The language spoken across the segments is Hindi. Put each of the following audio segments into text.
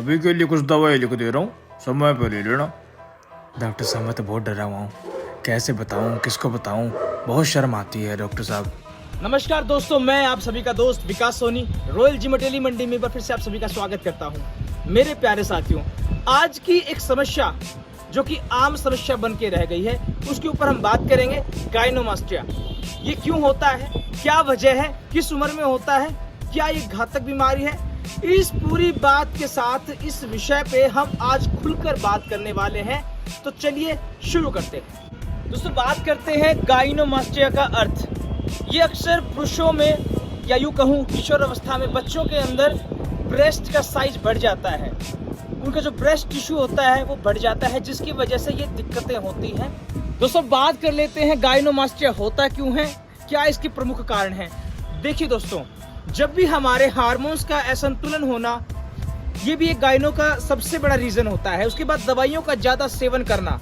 अभी के लिए कुछ दवाई लिख दे रहा हूँ, समय पर ले लेना। डॉक्टर साहब मैं तो बहुत डरा हुआ हूँ, कैसे बताऊँ, किसको बताऊँ, बहुत शर्म आती है डॉक्टर साहब। नमस्कार दोस्तों, मैं आप सभी का दोस्त विकास सोनी रॉयल जिम टेली मंडी में फिर से आप सभी का स्वागत करता हूं। मेरे प्यारे साथियों, आज की एक समस्या जो कि आम समस्या बन के रह गई है, उसके ऊपर हम बात करेंगे। गायनोमास्टिया ये क्यों होता है, क्या वजह है, किस उम्र में होता है, क्या ये घातक बीमारी है, इस पूरी बात के साथ इस विषय पे हम आज खुलकर बात करने वाले हैं। तो चलिए शुरू करते हैं। दोस्तों, बात करते हैं गायनोमास्टिया का अर्थ। ये अक्सर पुरुषों में या यूँ कहूँ किशोर अवस्था में बच्चों के अंदर ब्रेस्ट का साइज बढ़ जाता है, उनका जो ब्रेस्ट टिश्यू होता है वो बढ़ जाता है, जिसकी वजह से ये दिक्कतें होती हैं। दोस्तों, बात कर लेते हैं गायनोमास्टिया होता क्यों है, क्या इसके प्रमुख कारण हैं। देखिए दोस्तों, जब भी हमारे हार्मोन्स का असंतुलन होना, ये भी एक गायनो का सबसे बड़ा रीजन होता है। उसके बाद दवाइयों का ज़्यादा सेवन करना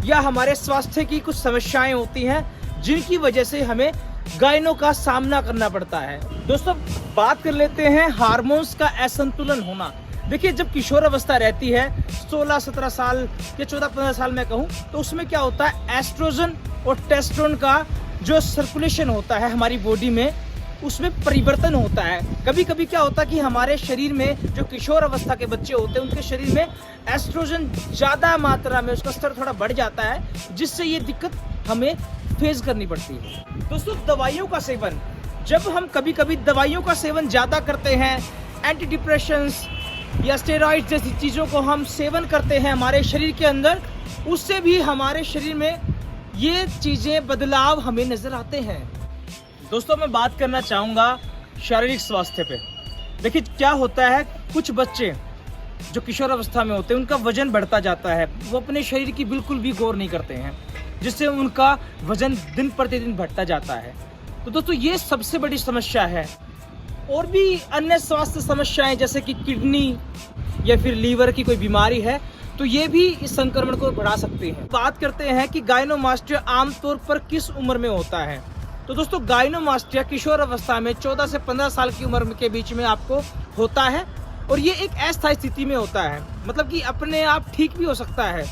या हमारे स्वास्थ्य की कुछ समस्याएं होती हैं जिनकी वजह से हमें गायनों का सामना करना पड़ता है। दोस्तों, बात कर लेते हैं हार्मोन्स का असंतुलन होना। देखिए, जब किशोर अवस्था रहती है 16-17 साल या 14-15 साल में कहूँ, तो उसमें क्या होता है, एस्ट्रोजन और टेस्टोन का जो सर्कुलेशन होता है हमारी बॉडी में, उसमें परिवर्तन होता है। कभी कभी क्या होता है कि हमारे शरीर में जो किशोर अवस्था के बच्चे होते हैं उनके शरीर में एस्ट्रोजन ज़्यादा मात्रा में उसका स्तर थोड़ा बढ़ जाता है, जिससे ये दिक्कत हमें फेस करनी पड़ती है। दोस्तों, दवाइयों का सेवन, जब हम कभी कभी दवाइयों का सेवन ज़्यादा करते हैं, एंटी डिप्रेशंस या स्टेरॉइड जैसी चीज़ों को हम सेवन करते हैं हमारे शरीर के अंदर, उससे भी हमारे शरीर में ये चीज़ें बदलाव हमें नज़र आते हैं। दोस्तों, मैं बात करना चाहूँगा शारीरिक स्वास्थ्य पे। देखिए, क्या होता है, कुछ बच्चे जो किशोर अवस्था में होते हैं उनका वजन बढ़ता जाता है, वो अपने शरीर की बिल्कुल भी गौर नहीं करते हैं, जिससे उनका वजन दिन प्रतिदिन बढ़ता जाता है। तो दोस्तों, ये सबसे बड़ी समस्या है। और भी अन्य स्वास्थ्य समस्याएं जैसे कि किडनी या फिर लीवर की कोई बीमारी है, तो ये भी इस संक्रमण को बढ़ा सकते हैं। बात करते हैं कि गायनोमास्टिया आमतौर पर किस उम्र में होता है। तो दोस्तों, गायनोमास्टिया किशोर अवस्था में 14 से 15 साल की उम्र के बीच में आपको होता है, और ये एक अस्थायी स्थिति में होता है, मतलब कि अपने आप ठीक भी हो सकता है।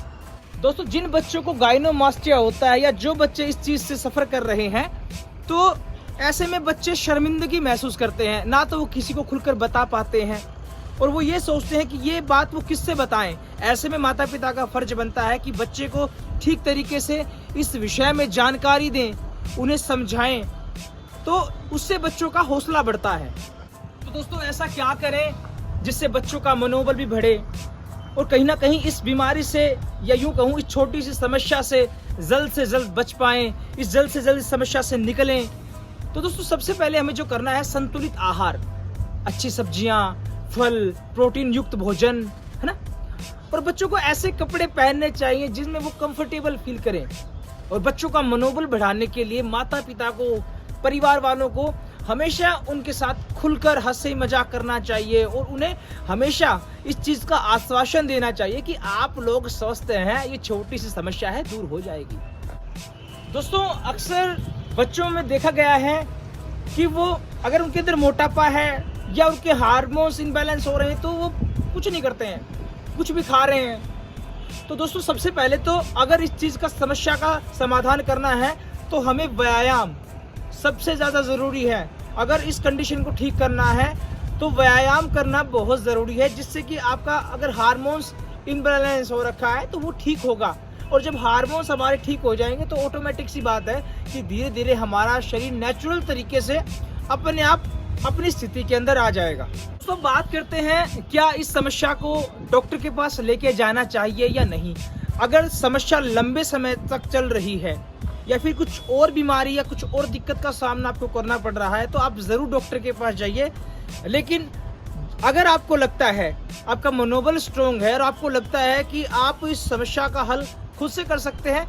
दोस्तों, जिन बच्चों को गायनोमास्टिया होता है या जो बच्चे इस चीज़ से सफ़र कर रहे हैं, तो ऐसे में बच्चे शर्मिंदगी महसूस करते हैं, ना तो वो किसी को खुलकर बता पाते हैं, और वो ये सोचते हैं कि ये बात वो किससे बताएं। ऐसे में माता पिता का फर्ज बनता है कि बच्चे को ठीक तरीके से इस विषय में जानकारी दें, उन्हें समझाएं, तो उससे बच्चों का हौसला बढ़ता है। तो दोस्तों, ऐसा क्या करें जिससे बच्चों का मनोबल भी बढ़े और कहीं ना कहीं इस बीमारी से या यूं कहूँ इस छोटी सी समस्या से जल्द बच पाएं, इस जल्द से जल्द इस समस्या से निकलें। तो दोस्तों, सबसे पहले हमें जो करना है, संतुलित आहार, अच्छी सब्जियां, फल, प्रोटीन युक्त भोजन, है ना। और बच्चों को ऐसे कपड़े पहनने चाहिए जिसमें वो कंफर्टेबल फील करें। और बच्चों का मनोबल बढ़ाने के लिए माता पिता को, परिवार वालों को हमेशा उनके साथ खुलकर हंसी मजाक करना चाहिए, और उन्हें हमेशा इस चीज़ का आश्वासन देना चाहिए कि आप लोग स्वस्थ हैं, ये छोटी सी समस्या है, दूर हो जाएगी। दोस्तों, अक्सर बच्चों में देखा गया है कि वो अगर उनके अंदर मोटापा है या उनके हार्मोन्स इनबैलेंस हो रहे हैं, तो वो कुछ नहीं करते हैं, कुछ भी खा रहे हैं। तो दोस्तों, सबसे पहले तो अगर इस चीज़ का समस्या का समाधान करना है तो हमें व्यायाम सबसे ज़्यादा ज़रूरी है। अगर इस कंडीशन को ठीक करना है तो व्यायाम करना बहुत ज़रूरी है, जिससे कि आपका अगर हार्मोन्स इनबैलेंस हो रखा है तो वो ठीक होगा। और जब हार्मोन्स हमारे ठीक हो जाएंगे तो ऑटोमेटिक सी बात है कि धीरे धीरे हमारा शरीर नेचुरल तरीके से अपने आप अपनी स्थिति के अंदर आ जाएगा। तो बात करते हैं, क्या इस समस्या को डॉक्टर के पास लेके जाना चाहिए या नहीं। अगर समस्या लंबे समय तक चल रही है या फिर कुछ और बीमारी या कुछ और दिक्कत का सामना आपको करना पड़ रहा है, तो आप ज़रूर डॉक्टर के पास जाइए। लेकिन अगर आपको लगता है, आपका मनोबल स्ट्रॉन्ग है और आपको लगता है कि आप इस समस्या का हल खुद से कर सकते हैं,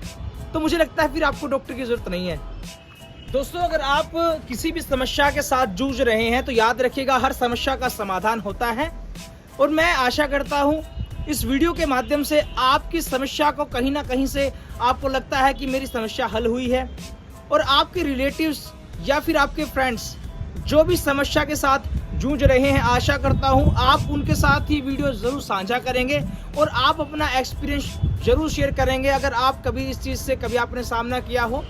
तो मुझे लगता है फिर आपको डॉक्टर की ज़रूरत नहीं है। दोस्तों, अगर आप किसी भी समस्या के साथ जूझ रहे हैं तो याद रखिएगा, हर समस्या का समाधान होता है। और मैं आशा करता हूँ इस वीडियो के माध्यम से आपकी समस्या को कहीं ना कहीं से आपको लगता है कि मेरी समस्या हल हुई है, और आपके रिलेटिव्स या फिर आपके फ्रेंड्स जो भी समस्या के साथ जूझ रहे हैं। आशा करता हूं आप उनके साथ ही वीडियो ज़रूर साझा करेंगे और आप अपना एक्सपीरियंस ज़रूर शेयर करेंगे अगर आप कभी इस चीज़ से कभी आपने सामना किया हो।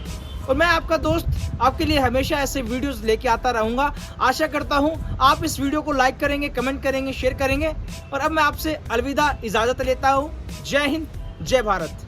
और मैं आपका दोस्त आपके लिए हमेशा ऐसे वीडियोस लेके आता रहूँगा। आशा करता हूँ आप इस वीडियो को लाइक करेंगे, कमेंट करेंगे, शेयर करेंगे। और अब मैं आपसे अलविदा, इजाज़त लेता हूँ। जय हिंद, जय भारत।